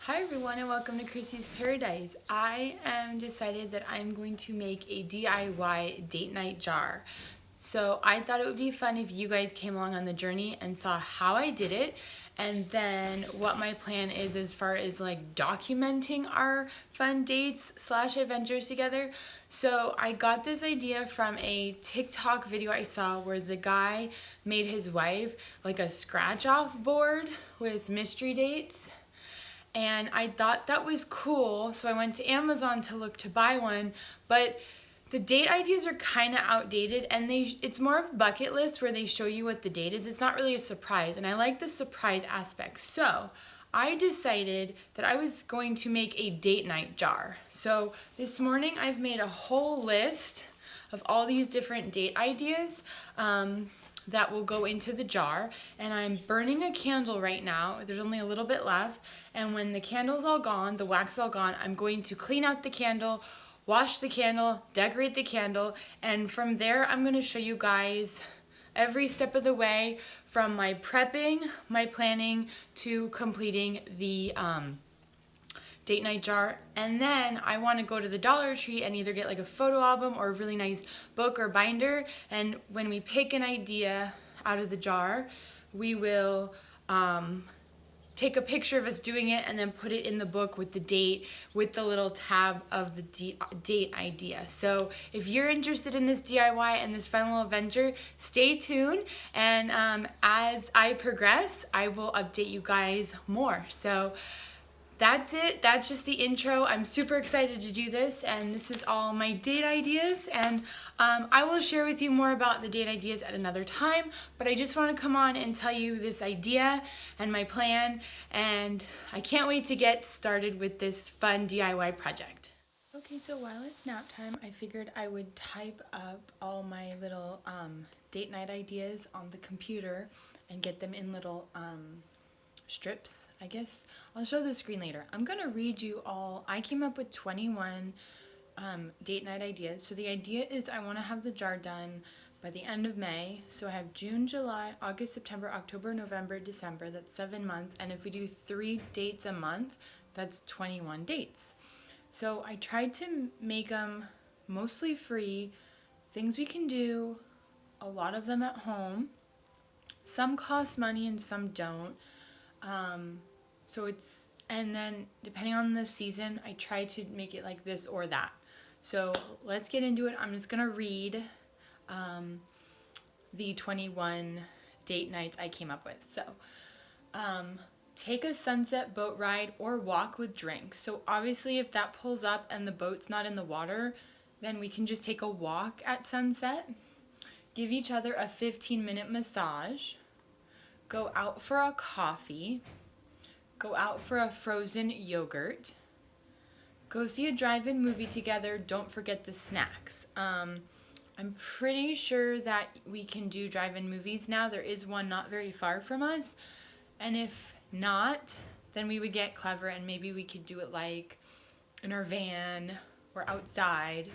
Hi everyone and welcome to Chrissy's Paradise. I am decided that I'm going to make a DIY date night jar. So I thought it would be fun if you guys came along on the journey and saw how I did it and then what my plan is as far as like documenting our fun dates / adventures together. So I got this idea from a TikTok video I saw where the guy made his wife like a scratch off board with mystery dates. And I thought that was cool, so I went to Amazon to look to buy one, but the date ideas are kind of outdated, and it's more of a bucket list where they show you what the date is. It's not really a surprise, and I like the surprise aspect. So I decided that I was going to make a date night jar. So this morning I've made a whole list of all these different date ideas that will go into the jar, and I'm burning a candle right now. There's only a little bit left, and when the candle's all gone, the wax is all gone, I'm going to clean out the candle, wash the candle, decorate the candle, and from there I'm going to show you guys every step of the way from my prepping, my planning, to completing the date night jar. And then I want to go to the Dollar Tree and either get like a photo album or a really nice book or binder, and when we pick an idea out of the jar, we will take a picture of us doing it and then put it in the book with the date, with the little tab of the date idea. So if you're interested in this DIY and this fun little adventure, stay tuned, and as I progress I will update you guys more. So that's it. That's just the intro. I'm super excited to do this, and this is all my date ideas, and I will share with you more about the date ideas at another time, but I just want to come on and tell you this idea and my plan, and I can't wait to get started with this fun DIY project. Okay, so while it's nap time, I figured I would type up all my little date night ideas on the computer and get them in little strips, I guess. I'll show the screen later. I'm gonna read you all. I came up with 21 date night ideas. So the idea is I want to have the jar done by the end of May. So I have June, July, August, September, October, November, December. That's 7 months. And if we do 3 dates a month, that's 21 dates. So I tried to make them mostly free, things we can do, a lot of them at home. Some cost money and some don't. And then depending on the season, I try to make it like this or that. So let's get into it. I'm just gonna read the 21 date nights I came up with. So take a sunset boat ride or walk with drinks. So obviously if that pulls up and the boat's not in the water, then we can just take a walk at sunset. Give each other a 15-minute massage. Go out for a coffee. Go out for a frozen yogurt. Go see a drive-in movie together. Don't forget the snacks. I'm pretty sure that we can do drive-in movies now. There is one not very far from us. And if not, then we would get clever and maybe we could do it like in our van or outside.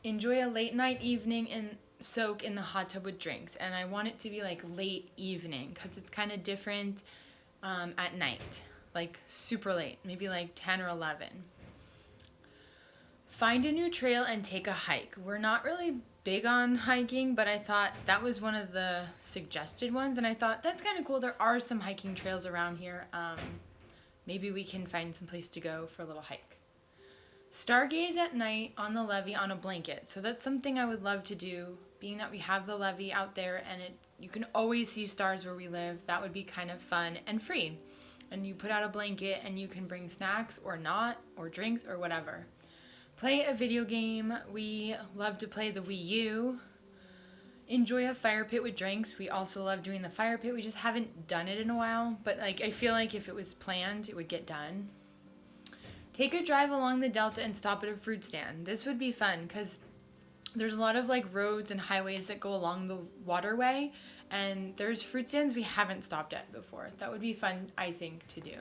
Enjoy a late night evening and soak in the hot tub with drinks. And I want it to be like late evening because it's kind of different at night, like super late, maybe like 10 or 11. Find a new trail and take a hike. We're not really big on hiking, but I thought that was one of the suggested ones, and I thought that's kind of cool. There are some hiking trails around here. Maybe we can find some place to go for a little hike. Stargaze at night on the levee on a blanket. So that's something I would love to do, being that we have the levee out there and you can always see stars where we live. That would be kind of fun and free. And you put out a blanket and you can bring snacks or not, or drinks or whatever. Play a video game. We love to play the Wii U. Enjoy a fire pit with drinks. We also love doing the fire pit. We just haven't done it in a while, but like I feel like if it was planned, it would get done. Take a drive along the Delta and stop at a fruit stand. This would be fun because there's a lot of like roads and highways that go along the waterway, and there's fruit stands we haven't stopped at before. That would be fun, I think, to do.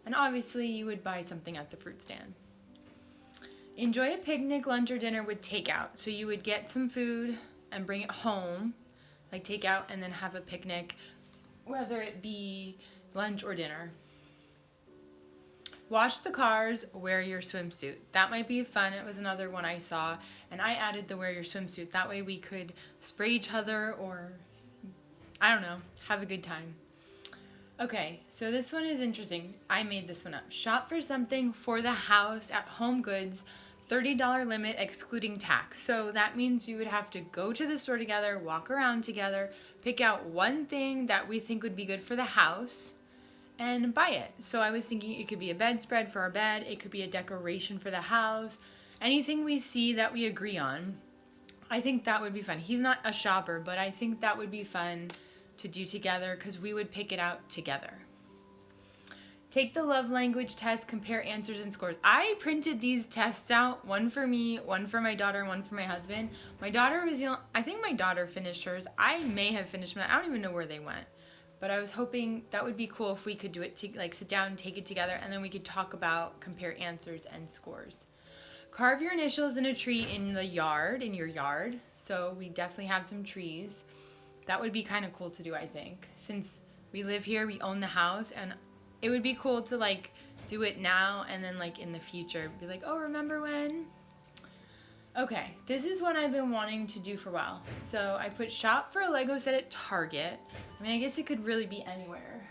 And obviously you would buy something at the fruit stand. Enjoy a picnic, lunch, or dinner with takeout. So you would get some food and bring it home, like takeout, and then have a picnic, whether it be lunch or dinner. Wash the cars, wear your swimsuit. That might be fun. It was another one I saw. And I added the wear your swimsuit. That way we could spray each other or, I don't know, have a good time. Okay, so this one is interesting. I made this one up. Shop for something for the house at Home Goods, $30 limit excluding tax. So that means you would have to go to the store together, walk around together, pick out one thing that we think would be good for the house, and buy it. So I was thinking it could be a bedspread for our bed, it could be a decoration for the house, anything we see that we agree on. I think that would be fun. He's not a shopper, but I think that would be fun to do together because we would pick it out together. Take the love language test, compare answers and scores. I printed these tests out, one for me, one for my daughter, one for my husband. My daughter was I think my daughter finished hers. I may have finished mine. I don't even know where they went. But I was hoping that would be cool if we could do it, like sit down, take it together, and then we could talk about, compare answers and scores. Carve your initials in a tree in the yard, in your yard. So we definitely have some trees. That would be kind of cool to do, I think. Since we live here, we own the house, and it would be cool to like do it now and then like in the future be like, oh, remember when? Okay, this is one I've been wanting to do for a while. So I put shop for a Lego set at Target. I mean, I guess it could really be anywhere.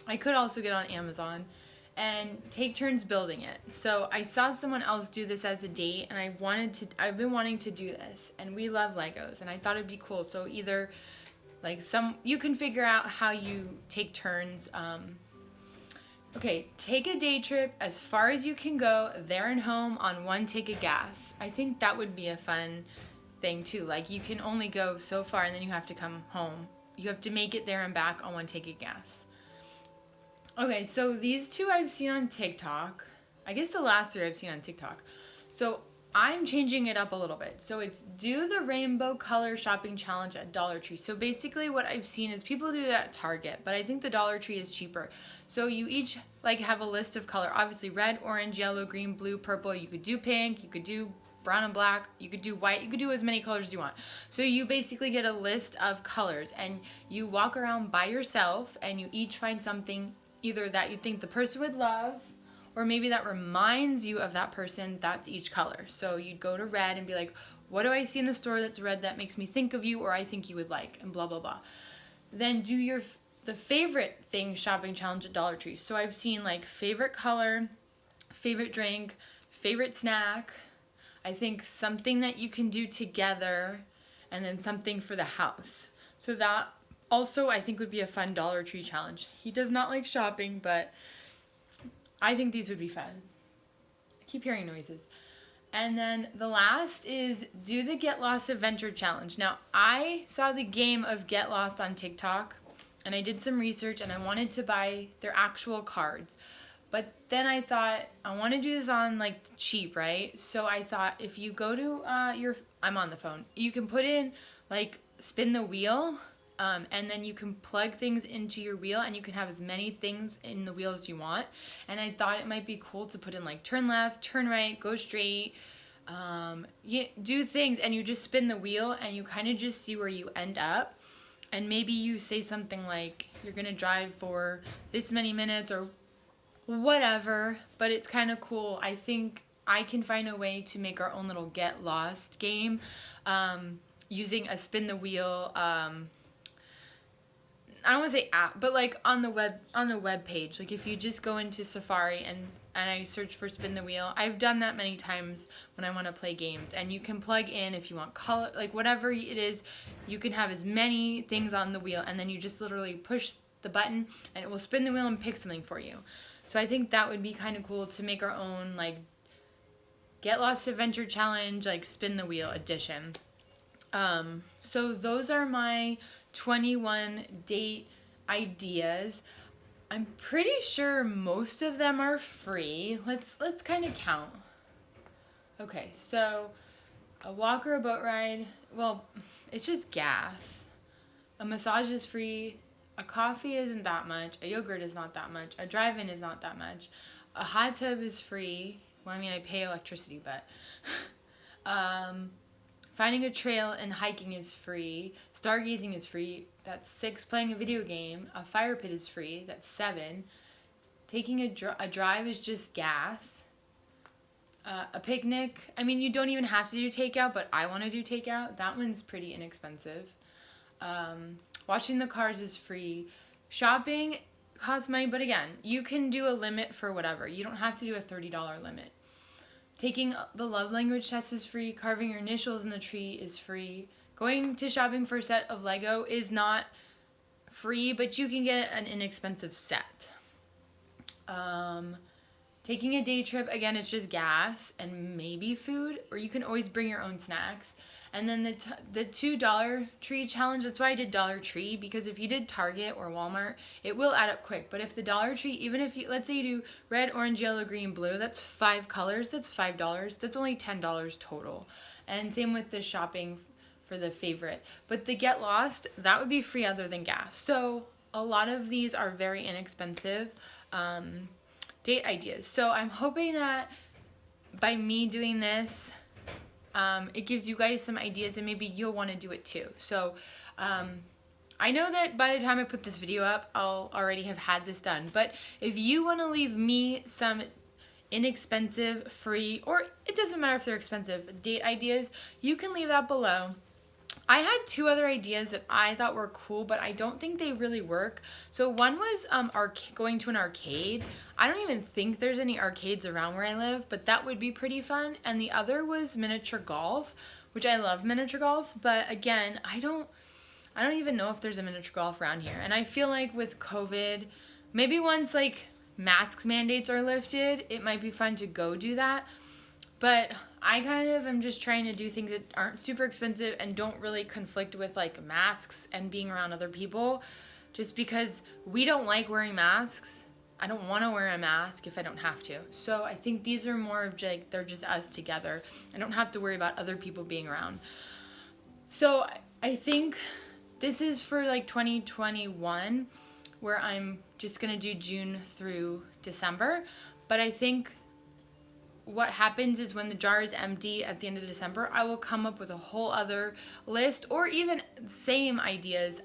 I could also get on Amazon and take turns building it. So I saw someone else do this as a date, and I've been wanting to do this, and we love Legos, and I thought it'd be cool. So either like you can figure out how you take turns. Okay, take a day trip as far as you can go, there and home on one tank of gas. I think that would be a fun thing too. Like you can only go so far and then you have to come home. You have to make it there and back on one tank of gas. Okay, so these two I've seen on TikTok. I guess the last three I've seen on TikTok. So I'm changing it up a little bit. So it's do the rainbow color shopping challenge at Dollar Tree. So basically what I've seen is people do that at Target, but I think the Dollar Tree is cheaper. So you each like have a list of color, obviously red, orange, yellow, green, blue, purple. You could do pink, you could do brown and black, you could do white, you could do as many colors as you want. So you basically get a list of colors and you walk around by yourself and you each find something either that you think the person would love or maybe that reminds you of that person. That's each color. So you'd go to red and be like, what do I see in the store that's red that makes me think of you or I think you would like, and blah, blah, blah. Then do the favorite thing shopping challenge at Dollar Tree. So I've seen like favorite color, favorite drink, favorite snack. I think something that you can do together, and then something for the house. So that also I think would be a fun Dollar Tree challenge. He does not like shopping, but I think these would be fun. I keep hearing noises. And then the last is do the Get Lost Adventure Challenge. Now, I saw the game of Get Lost on TikTok, and I did some research, and I wanted to buy their actual cards. But then I thought, I want to do this on, like, cheap, right? So I thought if you go to I'm on the phone. You can put in, like, spin the wheel, and then you can plug things into your wheel, and you can have as many things in the wheel as you want. And I thought it might be cool to put in, like, turn left, turn right, go straight, you do things, and you just spin the wheel, and you kind of just see where you end up. And maybe you say something like, you're going to drive for this many minutes, or whatever, but it's kind of cool. I think I can find a way to make our own little Get Lost game using a spin the wheel, I don't want to say app, but like on the web page. Like if you just go into Safari and I search for spin the wheel. I've done that many times when I want to play games, and you can plug in if you want color, like whatever it is, you can have as many things on the wheel, and then you just literally push the button and it will spin the wheel and pick something for you. So I think that would be kind of cool to make our own like Get Lost Adventure Challenge, like spin the wheel edition. So those are my 21 date ideas. I'm pretty sure most of them are free. Let's kind of count. Okay, so a walk or a boat ride, well, it's just gas. A massage is free. A coffee isn't that much. A yogurt is not that much. A drive-in is not that much. A hot tub is free. Well, I mean, I pay electricity, but finding a trail and hiking is free. Stargazing is free. That's 6. Playing a video game. A fire pit is free. That's 7. Taking a drive is just gas. A picnic, I mean, you don't even have to do takeout, but I want to do takeout. That one's pretty inexpensive. Washing the cars is free. Shopping costs money, but again, you can do a limit for whatever. You don't have to do a $30 limit. Taking the love language test is free. Carving your initials in the tree is free. Going to shopping for a set of Lego is not free, but you can get an inexpensive set. Taking a day trip, again, it's just gas and maybe food, or you can always bring your own snacks. And then the $2 tree challenge, that's why I did Dollar Tree, because if you did Target or Walmart, it will add up quick. But if the Dollar Tree, even if you, let's say you do red, orange, yellow, green, blue, that's 5 colors, that's $5. That's only $10 total. And same with the shopping for the favorite. But the Get Lost, that would be free other than gas. So a lot of these are very inexpensive date ideas. So I'm hoping that by me doing this, it gives you guys some ideas and maybe you'll want to do it too. So I know that by the time I put this video up, I'll already have had this done. But if you want to leave me some inexpensive, free, or it doesn't matter if they're expensive, date ideas, you can leave that below. I had 2 other ideas that I thought were cool, but I don't think they really work. So one was going to an arcade. I don't even think there's any arcades around where I live, but that would be pretty fun. And the other was miniature golf, which I love miniature golf, but again, I don't even know if there's a miniature golf around here. And I feel like with COVID, maybe once like masks mandates are lifted, it might be fun to go do that. But I kind of am just trying to do things that aren't super expensive and don't really conflict with like masks and being around other people, just because we don't like wearing masks. I don't want to wear a mask if I don't have to. So I think these are more of like, they're just us together. I don't have to worry about other people being around. So I think this is for like 2021, where I'm just going to do June through December. But I think what happens is when the jar is empty at the end of December, I will come up with a whole other list or even same ideas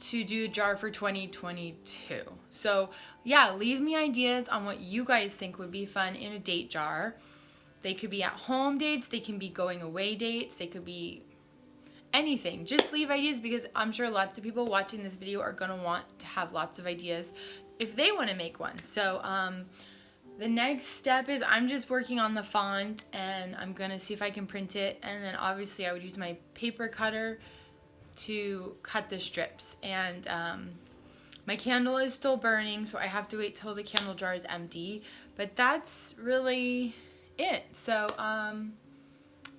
to do a jar for 2022. So yeah, leave me ideas on what you guys think would be fun in a date jar. They could be at home dates, they can be going away dates, they could be anything. Just leave ideas, because I'm sure lots of people watching this video are gonna want to have lots of ideas if they want to make one. So the next step is I'm just working on the font, and I'm going to see if I can print it. And then obviously I would use my paper cutter to cut the strips. And my candle is still burning, so I have to wait till the candle jar is empty. But that's really it. So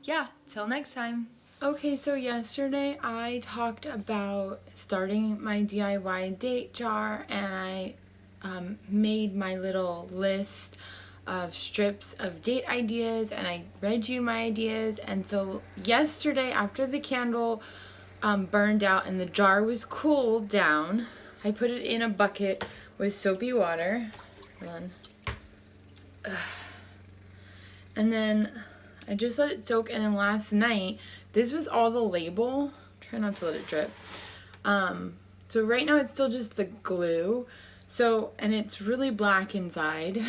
yeah, till next time. Okay, so yesterday I talked about starting my DIY date jar, and I made my little list of strips of date ideas, and I read you my ideas. And so yesterday, after the candle burned out and the jar was cooled down, I put it in a bucket with soapy water. And then I just let it soak. And then last night, this was all the label. Try not to let it drip. So right now it's still just the glue. So, and it's really black inside,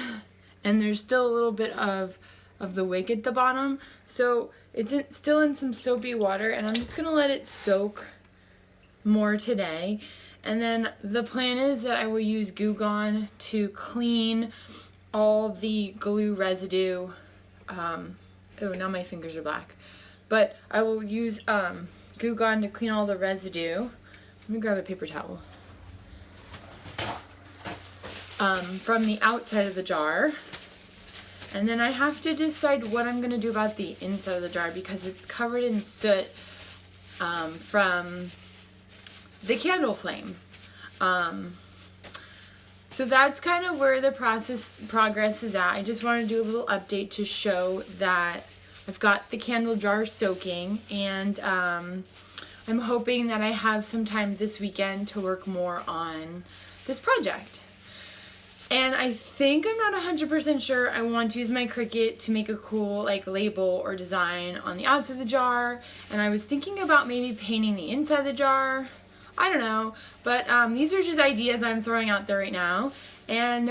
and there's still a little bit of the wick at the bottom. So it's still in some soapy water, and I'm just gonna let it soak more today. And then the plan is that I will use Goo Gone to clean all the glue residue. Oh, now my fingers are black. But I will use Goo Gone to clean all the residue. Let me grab a paper towel. From the outside of the jar. And then I have to decide what I'm going to do about the inside of the jar, because it's covered in soot from the candle flame. So that's kind of where the progress is at. I just want to do a little update to show that I've got the candle jar soaking, and I'm hoping that I have some time this weekend to work more on this project. And I think I'm not 100% sure I want to use my Cricut to make a cool like label or design on the outside of the jar. And I was thinking about maybe painting the inside of the jar. I don't know. But these are just ideas I'm throwing out there right now. And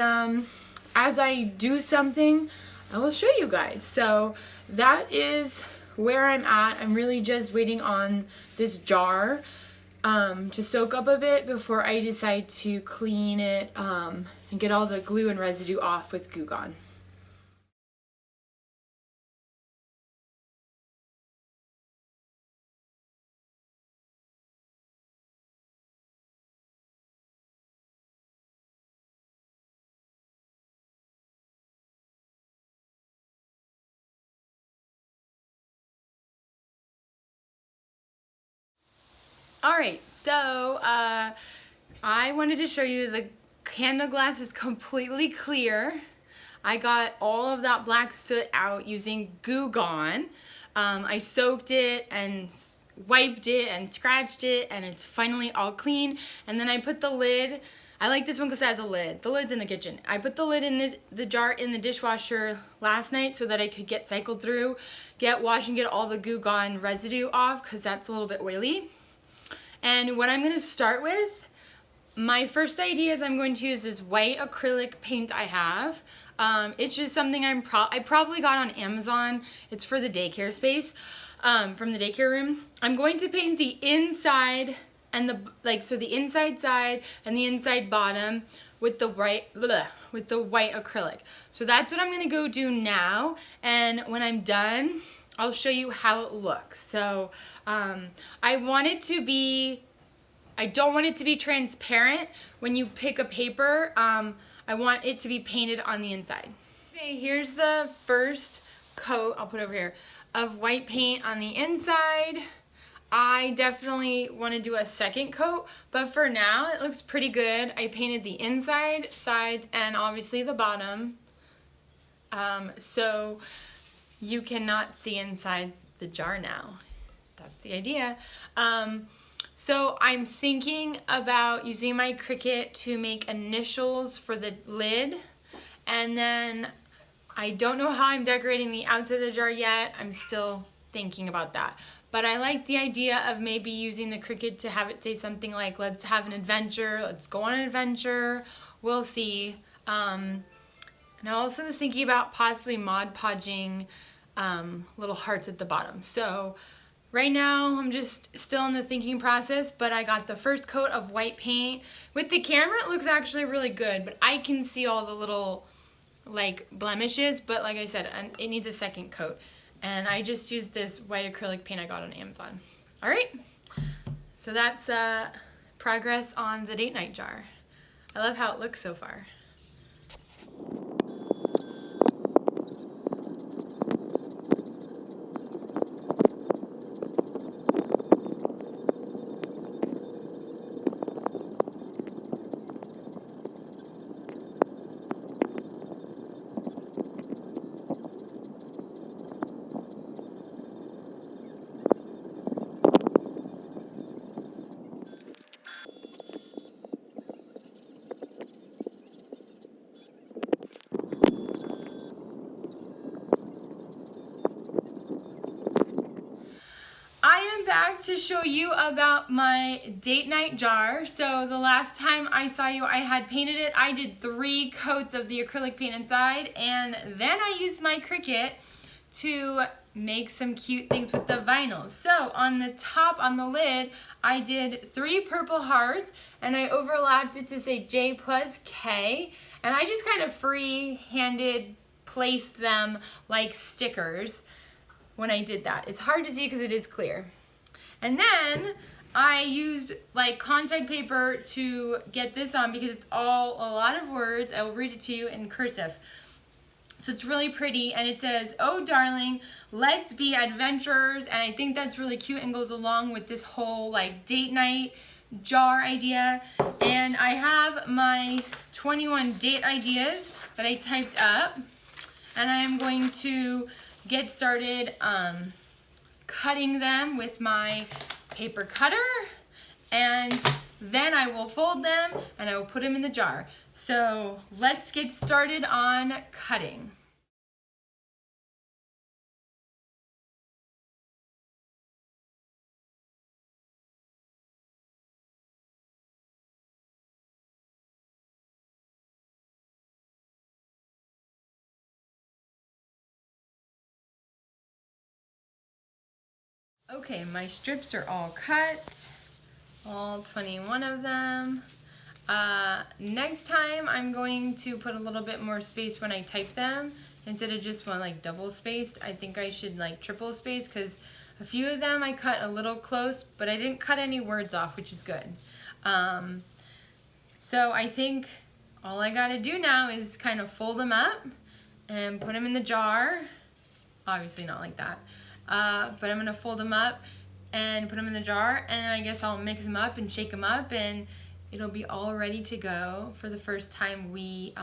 as I do something, I will show you guys. So that is where I'm at. I'm really just waiting on this jar to soak up a bit before I decide to clean it and get all the glue and residue off with Goo Gone. Alright, so I wanted to show you the candle glass is completely clear. I got all of that black soot out using Goo Gone. I soaked it and wiped it and scratched it, and it's finally all clean. And then I put the lid. I like this one because it has a lid. The lid's in the kitchen. I put the lid in the jar in the dishwasher last night so that I could get cycled through, get washed, and get all the Goo Gone residue off because that's a little bit oily. And what I'm going to start with, my first idea is I'm going to use this white acrylic paint I have. It's just something I probably got on Amazon. It's for the daycare space, from the daycare room. I'm going to paint the inside and the inside side and the inside bottom with the white acrylic. So that's what I'm going to go do now. And when I'm done, I'll show you how it looks. So I don't want it to be transparent when you pick a paper. I want it to be painted on the inside. Okay, here's the first coat, I'll put over here, of white paint on the inside. I definitely want to do a second coat, but for now it looks pretty good. I painted the inside, sides, and obviously the bottom. So you cannot see inside the jar now. That's the idea. So I'm thinking about using my Cricut to make initials for the lid, and then I don't know how I'm decorating the outside of the jar yet. I'm still thinking about that. But I like the idea of maybe using the Cricut to have it say something like, let's have an adventure, let's go on an adventure, we'll see. And I also was thinking about possibly Mod Podging little hearts at the bottom. So right now I'm just still in the thinking process, but I got the first coat of white paint. With the camera it looks actually really good, but I can see all the little like blemishes, but like I said, it needs a second coat. And I just used this white acrylic paint I got on Amazon. Alright, so that's progress on the date night jar. I love how it looks so far. I am back to show you about my date night jar. So the last time I saw you, I had painted it. I did 3 coats of the acrylic paint inside, and then I used my Cricut to make some cute things with the vinyl. So on the top, on the lid, I did 3 purple hearts, and I overlapped it to say J plus K, and I just kind of free-handed placed them like stickers when I did that. It's hard to see because it is clear. And then I used like contact paper to get this on because it's all a lot of words. I will read it to you in cursive. So it's really pretty, and it says, "Oh darling, let's be adventurers." And I think that's really cute and goes along with this whole like date night jar idea. And I have my 21 date ideas that I typed up, and I am going to get started cutting them with my paper cutter, and then I will fold them and I will put them in the jar. So let's get started on cutting. Okay, my strips are all cut, all 21 of them. Next time I'm going to put a little bit more space when I type them. Instead of just one like double spaced, I think I should like triple space, because a few of them I cut a little close, but I didn't cut any words off, which is good. So I think all I gotta do now is kind of fold them up and put them in the jar. Obviously not like that. But I'm gonna fold them up and put them in the jar, and then I guess I'll mix them up and shake them up, and it'll be all ready to go for the first time we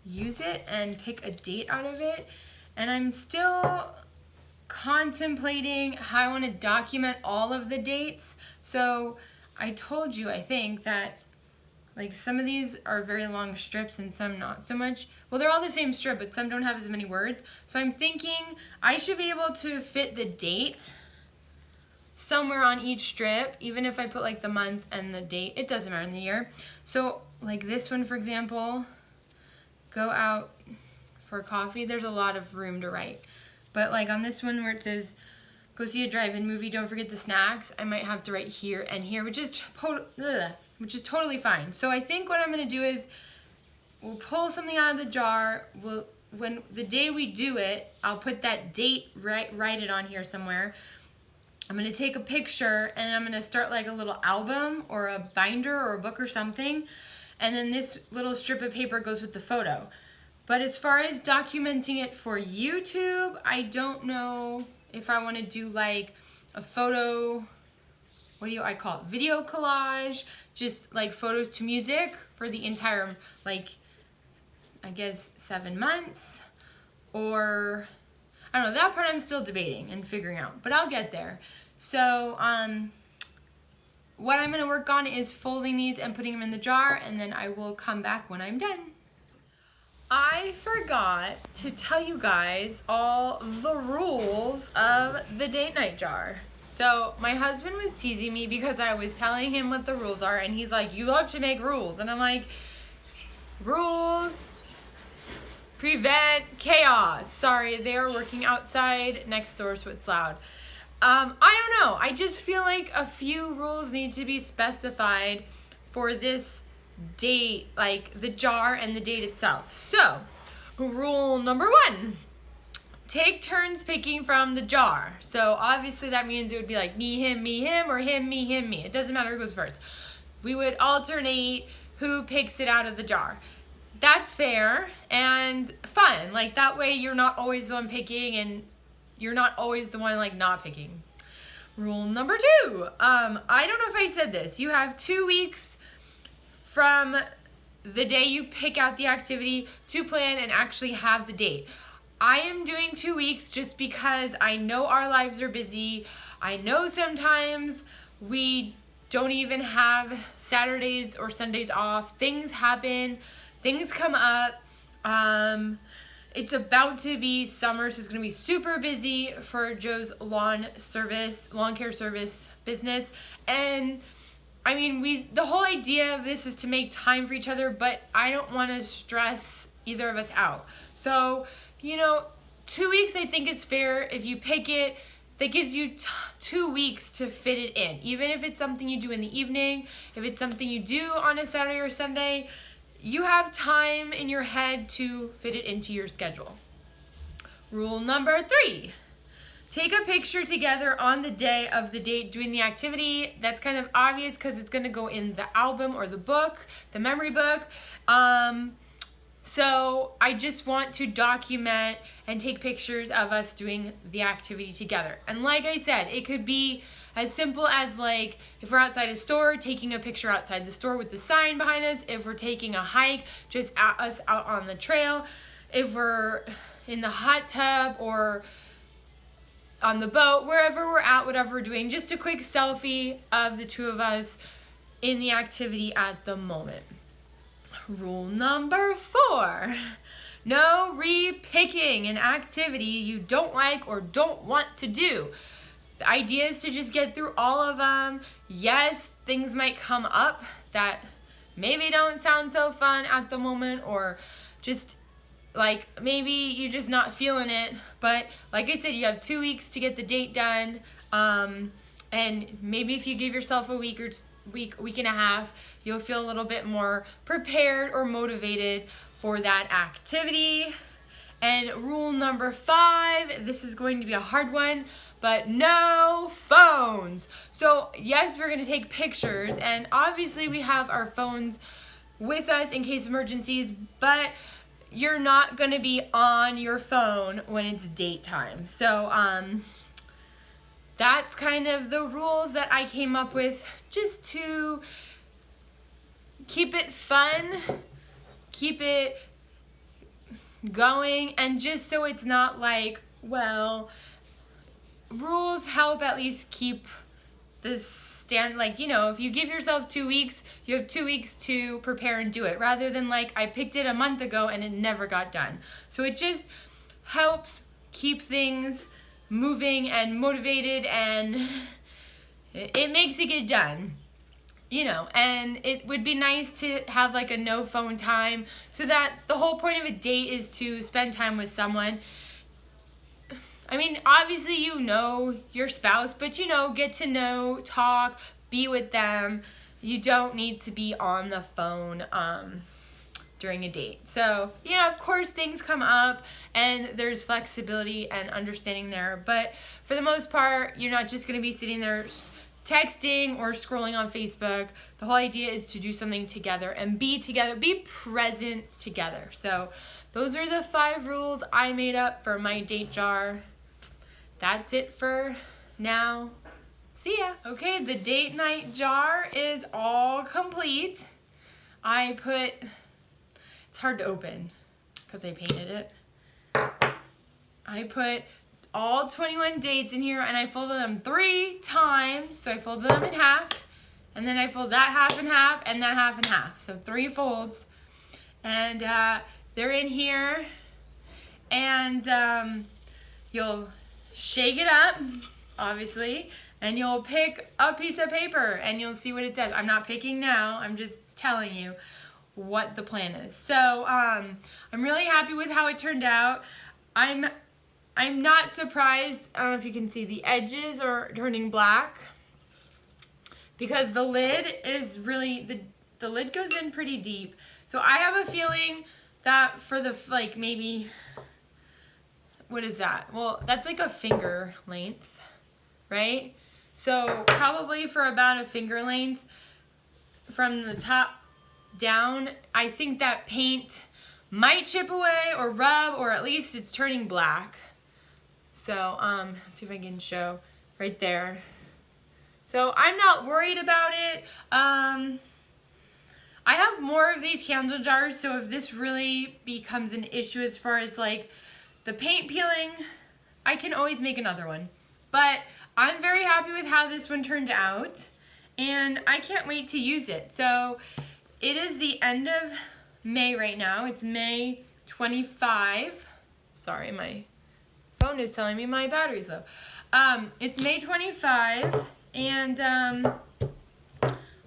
use it and pick a date out of it. And I'm still contemplating how I want to document all of the dates. So I told you, I think, that like some of these are very long strips and some not so much. Well, they're all the same strip, but some don't have as many words. So I'm thinking I should be able to fit the date somewhere on each strip, even if I put like the month and the date. It doesn't matter in the year. So like this one, for example, go out for coffee. There's a lot of room to write. But like on this one where it says, go see a drive-in movie, don't forget the snacks, I might have to write here and here, which is totally fine. So I think what I'm going to do is we'll pull something out of the jar. When the day we do it, I'll put that date, write it on here somewhere. I'm going to take a picture and I'm going to start like a little album or a binder or a book or something. And then this little strip of paper goes with the photo. But as far as documenting it for YouTube, I don't know if I want to do like a photo, what do I call it? Video collage, just like photos to music for the entire, like, I guess 7 months. Or, I don't know, that part I'm still debating and figuring out, but I'll get there. So, what I'm going to work on is folding these and putting them in the jar, and then I will come back when I'm done. I forgot to tell you guys all the rules of the date night jar. So my husband was teasing me because I was telling him what the rules are, and he's like, you love to make rules. And I'm like, rules prevent chaos. Sorry, they are working outside next door, so it's loud. I don't know. I just feel like a few rules need to be specified for this date, like the jar and the date itself. So, rule number 1, take turns picking from the jar. So obviously that means it would be like me, him, or him, me. It doesn't matter who goes first. We would alternate who picks it out of the jar. That's fair and fun. Like that way you're not always the one picking and you're not always the one like not picking. Rule number 2, I don't know if I said this. You have 2 weeks from the day you pick out the activity to plan and actually have the date. I am doing 2 weeks just because I know our lives are busy. I know sometimes we don't even have Saturdays or Sundays off. Things happen, things come up. It's about to be summer, so it's gonna be super busy for Joe's lawn care service business. And I mean, the whole idea of this is to make time for each other, but I don't want to stress either of us out. So, 2 weeks I think is fair. If you pick it, that gives you 2 weeks to fit it in. Even if it's something you do in the evening, if it's something you do on a Saturday or Sunday, you have time in your head to fit it into your schedule. Rule number 3. Take a picture together on the day of the date doing the activity. That's kind of obvious because it's going to go in the album or the book, the memory book. So I just want to document and take pictures of us doing the activity together. And like I said, it could be as simple as like if we're outside a store, taking a picture outside the store with the sign behind us. If we're taking a hike, just us out on the trail. If we're in the hot tub or on the boat, wherever we're at, whatever we're doing, just a quick selfie of the two of us in the activity at the moment. Rule number 4, no repicking an activity you don't like or don't want to do. The idea is to just get through all of them. Yes, things might come up that maybe don't sound so fun at the moment, or just like maybe you're just not feeling it, but like I said, you have 2 weeks to get the date done, and maybe if you give yourself a week and a half, you'll feel a little bit more prepared or motivated for that activity. And rule number 5, this is going to be a hard one, but no phones. So yes, we're gonna take pictures, and obviously we have our phones with us in case of emergencies, but you're not gonna be on your phone when it's date time. So that's kind of the rules that I came up with, just to keep it fun, keep it going, and just so it's not like, well, rules help at least keep this stand, like, you know, if you give yourself 2 weeks, you have 2 weeks to prepare and do it, rather than like I picked it a month ago and it never got done. So it just helps keep things moving and motivated, and it makes it get done, you know. And it would be nice to have like a no phone time, so that the whole point of a date is to spend time with someone. I mean, obviously you know your spouse, but you know, get to know, talk, be with them. You don't need to be on the phone during a date. So, you know, of course things come up and there's flexibility and understanding there, but for the most part, you're not just gonna be sitting there texting or scrolling on Facebook. The whole idea is to do something together and be together, be present together. So those are the 5 rules I made up for my date jar. That's it for now. See ya. Okay, the date night jar is all complete. It's hard to open because I painted it. I put all 21 dates in here, and I folded them 3 times. So I folded them in half, and then I fold that half in half, and that half in half. So 3 folds. And they're in here, and you'll shake it up, obviously, and you'll pick a piece of paper and you'll see what it says. I'm not picking now, I'm just telling you what the plan is. So I'm really happy with how it turned out. I'm not surprised. I don't know if you can see, the edges are turning black because the lid is really, the lid goes in pretty deep. So I have a feeling that for the, like, maybe, what is that? Well, that's like a finger length, right? So probably for about a finger length from the top down, I think that paint might chip away or rub, or at least it's turning black. So let's see if I can show right there. So I'm not worried about it. I have more of these candle jars, so if this really becomes an issue as far as like the paint peeling, I can always make another one. But I'm very happy with how this one turned out, and I can't wait to use it. So it is the end of May right now. It's May 25. Sorry, my phone is telling me my battery's low. It's May 25, and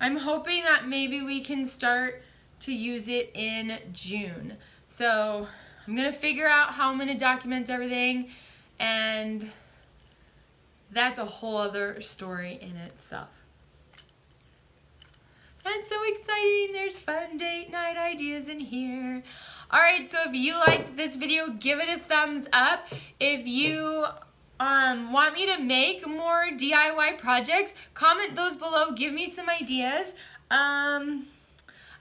I'm hoping that maybe we can start to use it in June. So I'm gonna figure out how I'm gonna document everything, and that's a whole other story in itself. That's so exciting. There's fun date night ideas in here. All right, so if you liked this video, give it a thumbs up. If you want me to make more DIY projects, comment those below. Give me some ideas. I don't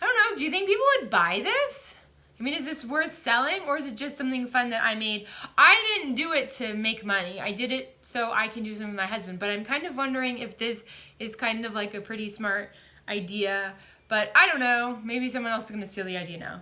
know, do you think people would buy this? I mean, is this worth selling, or is it just something fun that I made? I didn't do it to make money. I did it so I can do something with my husband, but I'm kind of wondering if this is kind of like a pretty smart idea, but I don't know. Maybe someone else is gonna steal the idea now.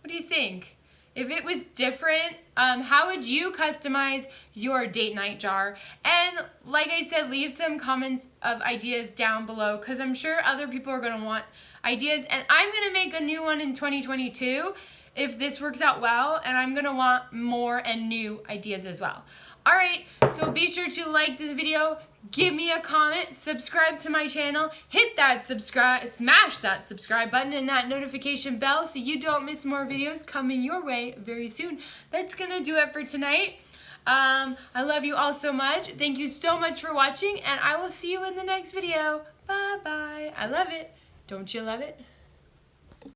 What do you think? If it was different, how would you customize your date night jar? And like I said, leave some comments of ideas down below, because I'm sure other people are gonna want ideas, and I'm gonna make a new one in 2022 if this works out well, and I'm gonna want more and new ideas as well. All right, so be sure to like this video, give me a comment, subscribe to my channel, hit that subscribe, smash that subscribe button and that notification bell so you don't miss more videos coming your way very soon. That's gonna do it for tonight. I love you all so much. Thank you so much for watching, and I will see you in the next video. Bye bye. I love it. Don't you love it?